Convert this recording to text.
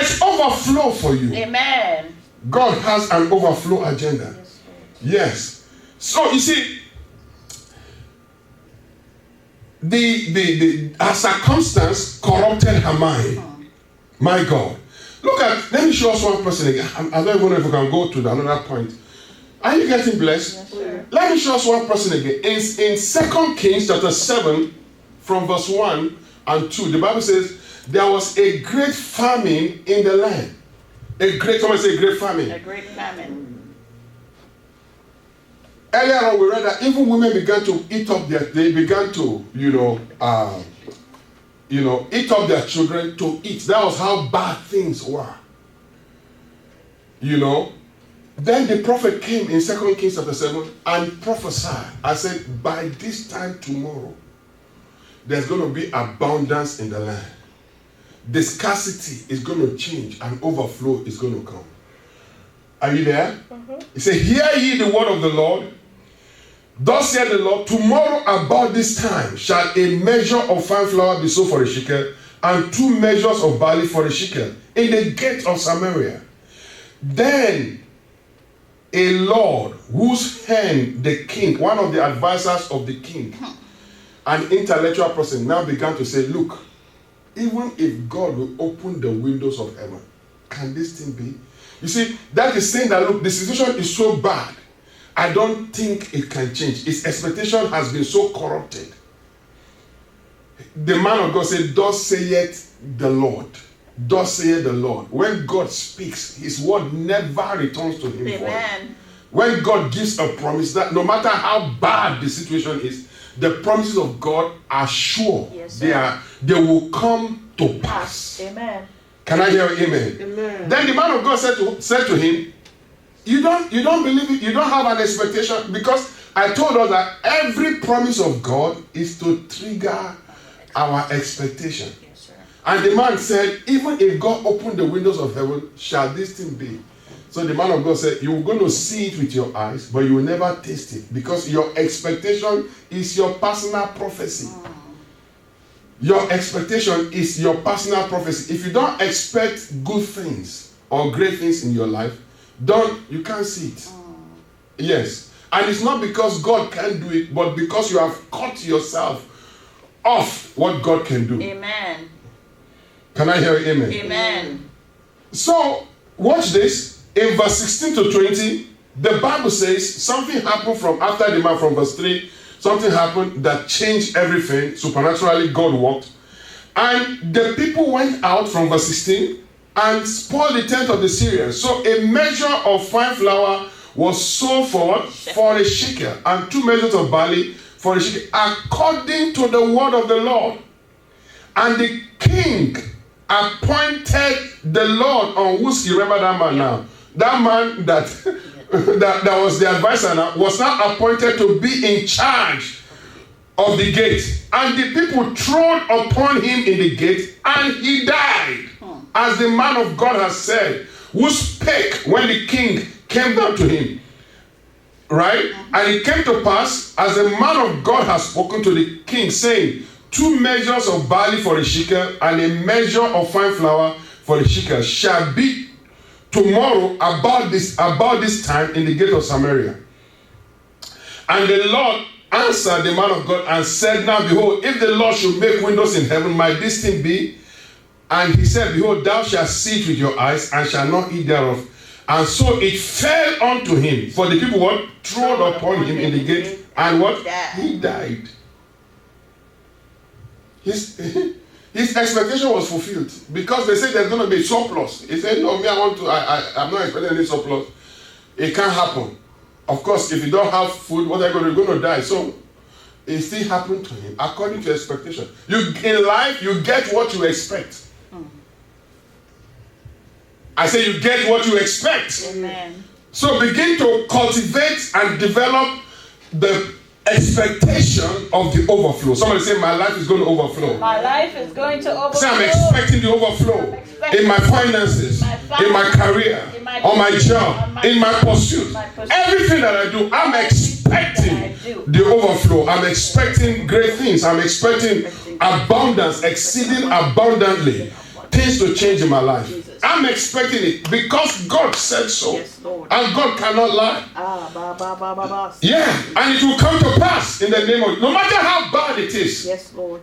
There's overflow for you. Amen. God has an overflow agenda. Yes. So you see, her circumstance corrupted her mind. My God. Let me show us one person again. I don't even know if we can go to another point. Are you getting blessed? Yes, sir. Let me show us one person again. In 2 Kings chapter 7, from verse 1 and 2, the Bible says, there was a great famine in the land. Someone say great famine. A great famine. Earlier on, we read that even women began to eat up they began to, eat up their children to eat. That was how bad things were. Then the prophet came in 2 Kings chapter 7 and prophesied. I said, by this time tomorrow, there's going to be abundance in the land. The scarcity is going to change and overflow is going to come. Are you there? Mm-hmm. He said, hear ye the word of the Lord. Thus saith the Lord, tomorrow about this time shall a measure of fine flour be sold for a shekel, and 2 measures of barley for a shekel in the gate of Samaria. Then a lord whose hand the king, one of the advisors of the king, an intellectual person, now began to say, look, even if God will open the windows of heaven, can this thing be? You see, that is saying that, look, the situation is so bad, I don't think it can change. His expectation has been so corrupted. The man of God said, thus saith the Lord. Thus saith the Lord. When God speaks, his word never returns to him. Amen. When God gives a promise, that no matter how bad the situation is, the promises of God are sure. Yes, they will come to pass. Amen. Can I hear amen? Amen. Then the man of God said to him, you don't believe it, you don't have an expectation, because I told us that every promise of God is to trigger our expectation. Yes, sir. And the man said, even if God opened the windows of heaven, shall this thing be? So the man of God said, you're going to see it with your eyes, but you will never taste it, because your expectation is your personal prophecy. Your expectation is your personal prophecy. If you don't expect good things or great things in your life, you can't see it. Yes. And it's not because God can't do it, but because you have cut yourself off what God can do. Amen. Can I hear amen? Amen. So, watch this. In verse 16 to 20, the Bible says something happened from after the man, from verse 3. Something happened that changed everything. Supernaturally, God worked. And the people went out from verse 16 and spoiled the tent of the Syrians. So a measure of fine flour was sold for what? For a shekel, and 2 measures of barley for a shekel, according to the word of the Lord. And the king appointed the Lord on whose, you remember that man now? That man that was the advisor now, was now appointed to be in charge of the gate. And the people trod upon him in the gate, and he died. As the man of God has said, who spake when the king came down to him. Right? And it came to pass, as the man of God has spoken to the king, saying, 2 measures of barley for a shekel, and a measure of fine flour for a shekel shall be tomorrow about this time in the gate of Samaria. And the Lord answered the man of God and said, now behold, if the Lord should make windows in heaven, might this thing be? And he said, behold, thou shalt see it with your eyes, and shall not eat thereof. And so it fell unto him, for the people what? Trod upon him in the gate, and what? He died. His expectation was fulfilled, because they said there's going to be surplus. He said, no, me, I'm not expecting any surplus. It can't happen. Of course, if you don't have food, what are you going to do? You're going to die. So it still happened to him according to expectation. In life, you get what you expect. I say you get what you expect. Amen. So begin to cultivate and develop the expectation of the overflow. Somebody say, my life is going to overflow. My life is going to overflow. Say, I'm expecting the overflow in my finances, in my career, on my job, in my pursuit. Everything that I do, I'm expecting the overflow. I'm expecting great things. I'm expecting abundance, exceeding abundantly. things to change in my life. Jesus. I'm expecting it because God said so. Yes, Lord. And God cannot lie. Ba. Yeah, and it will come to pass in the name of, no matter how bad it is. Yes, Lord.